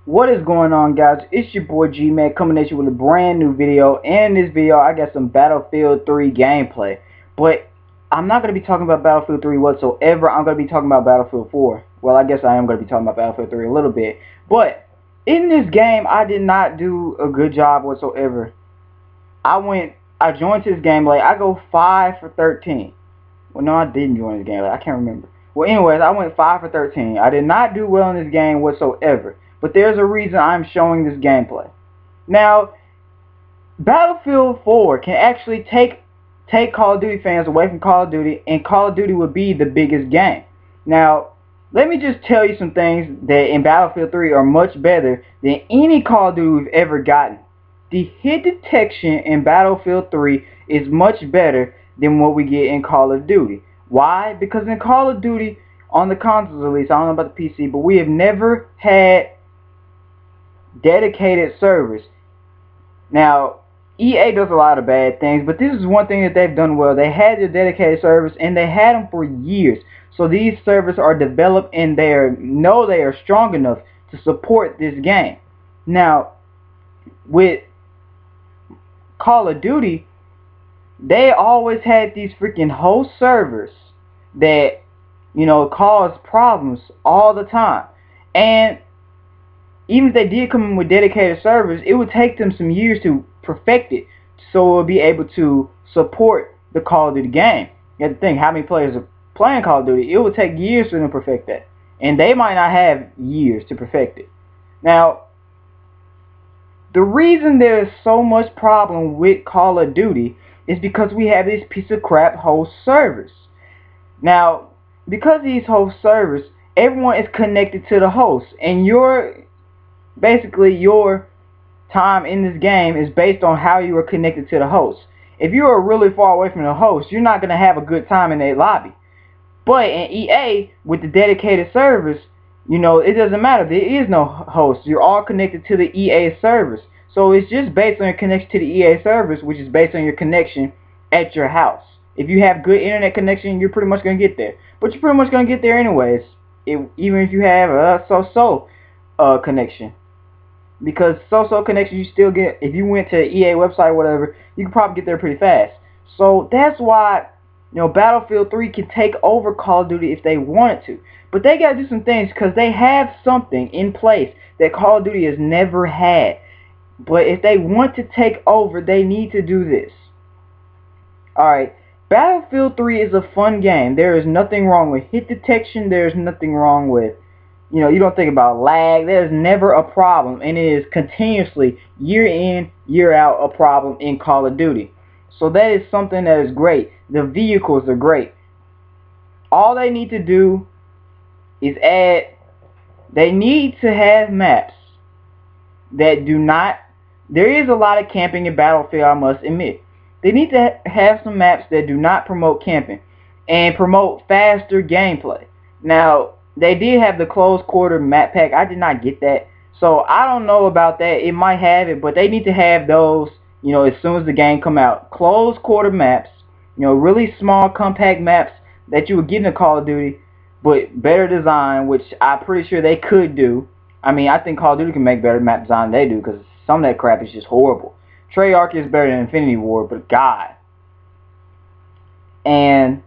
What is going on, guys? It's your boy G-Man coming at you with a brand new video. And in this video, I got some Battlefield 3 gameplay. But I'm not going to be talking about Battlefield 3 whatsoever. I'm going to be talking about Battlefield 4. Well, I guess I am going to be talking about Battlefield 3 a little bit. But in this game, I did not do a good job whatsoever. I joined this gameplay. I go 5 for 13. Well, no, I didn't join this gameplay. I can't remember. Well, anyways, I went 5 for 13. I did not do well in this game whatsoever. But there's a reason I'm showing this gameplay. Now, Battlefield 4 can actually take Call of Duty fans away from Call of Duty, and Call of Duty would be the biggest game. Now, let me just tell you some things that in Battlefield 3 are much better than any Call of Duty we've ever gotten. The hit detection in Battlefield 3 is much better than what we get in Call of Duty. Why? Because in Call of Duty, on the consoles at least, I don't know about the PC, but we have never had dedicated servers. Now, EA does a lot of bad things, but this is one thing that they've done well. They had their dedicated servers, and they had them for years. So these servers are developed, and they are strong enough to support this game. Now, with Call of Duty, they always had these freaking host servers that, cause problems all the time. And even if they did come in with dedicated servers, it would take them some years to perfect it, so it would be able to support the Call of Duty game. You have to think how many players are playing Call of Duty. It would take years for them to perfect that, and they might not have years to perfect it. Now, the reason there's so much problem with Call of Duty is because we have this piece of crap host servers. Now, because these host servers, everyone is connected to the host, and basically your time in this game is based on how you are connected to the host. If you are really far away from the host, you're not going to have a good time in that lobby. But in EA, with the dedicated servers, it doesn't matter. There is no host. You're all connected to the EA servers. So it's just based on your connection to the EA servers, which is based on your connection at your house. If you have good internet connection, you're pretty much going to get there. But you're pretty much going to get there anyways, even if you have a so-so connection. Because so-so connection, you still get, if you went to the EA website or whatever, you can probably get there pretty fast. So that's why, Battlefield 3 can take over Call of Duty if they wanted to. But they got to do some things because they have something in place that Call of Duty has never had. But if they want to take over, they need to do this. Alright, Battlefield 3 is a fun game. There is nothing wrong with hit detection. There is nothing wrong with, you don't think about lag. There's never a problem, and it is continuously, year in, year out, a problem in Call of Duty. So that is something that is great. The vehicles are great. All they need to do is they need to have maps that do not, there is a lot of camping in Battlefield, I must admit. They need to have some maps that do not promote camping and promote faster gameplay. Now, they did have the close quarter map pack. I did not get that. So I don't know about that. It might have it, but they need to have those, as soon as the game come out. Close quarter maps, really small compact maps that you would get in Call of Duty, but better design, which I'm pretty sure they could do. I mean, I think Call of Duty can make better map design than they do, because some of that crap is just horrible. Treyarch is better than Infinity Ward, but God. And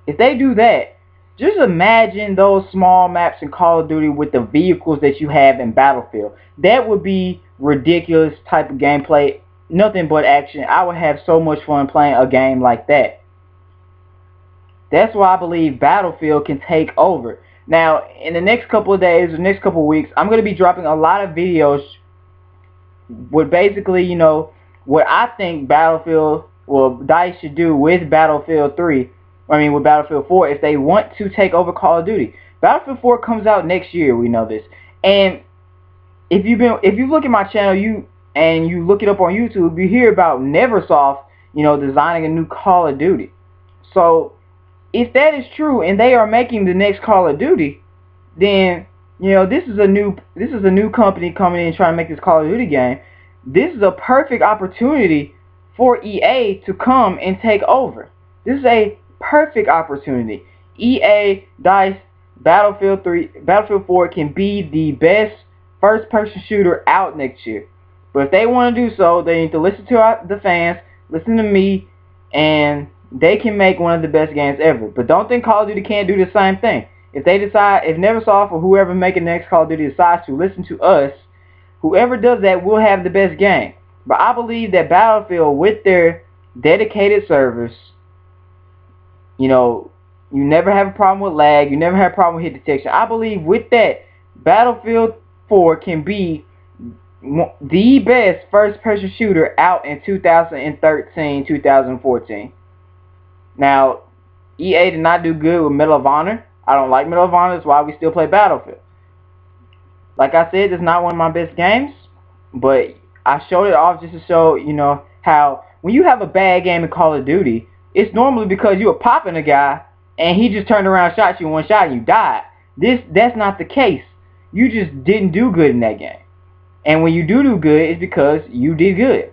if they do that, just imagine those small maps in Call of Duty with the vehicles that you have in Battlefield. That would be ridiculous type of gameplay. Nothing but action. I would have so much fun playing a game like that. That's why I believe Battlefield can take over. Now, in the next couple of days, the next couple of weeks, I'm going to be dropping a lot of videos with basically, what I think Battlefield, DICE should do with Battlefield 3. With Battlefield 4, if they want to take over Call of Duty. Battlefield 4 comes out next year, we know this. And if you look at my channel, you look it up on YouTube, you hear about Neversoft, designing a new Call of Duty. So if that is true and they are making the next Call of Duty, then this is a new company coming in trying to make this Call of Duty game. This is a perfect opportunity for EA to come and take over. This is a perfect opportunity. EA, DICE, Battlefield 4 can be the best first-person shooter out next year. But if they want to do so, they need to listen to the fans, listen to me, and they can make one of the best games ever. But don't think Call of Duty can't do the same thing. If they decide, if Neversoft or whoever making the next Call of Duty decides to listen to us, whoever does that will have the best game. But I believe that Battlefield, with their dedicated servers, you know, you never have a problem with lag, you never have a problem with hit detection. I believe with that, Battlefield 4 can be the best first-person shooter out in 2013, 2014. Now, EA did not do good with Medal of Honor. I don't like Medal of Honor, that's why we still play Battlefield. Like I said, it's not one of my best games, but I showed it off just to show, you know, how when you have a bad game in Call of Duty, it's normally because you were popping a guy and he just turned around, shot you one shot, and you died. That's not the case. You just didn't do good in that game. And when you do good, it's because you did good.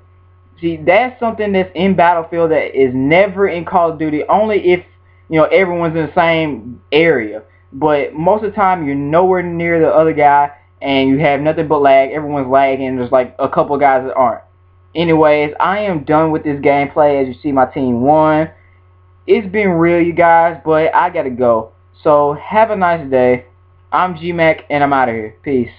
See, that's something that's in Battlefield that is never in Call of Duty, only if, you know, everyone's in the same area. But most of the time, you're nowhere near the other guy, and you have nothing but lag. Everyone's lagging, and there's like a couple of guys that aren't. Anyways, I am done with this gameplay. As you see, my team won. It's been real, you guys, but I gotta go. So, have a nice day. I'm G-Mac, and I'm out of here. Peace.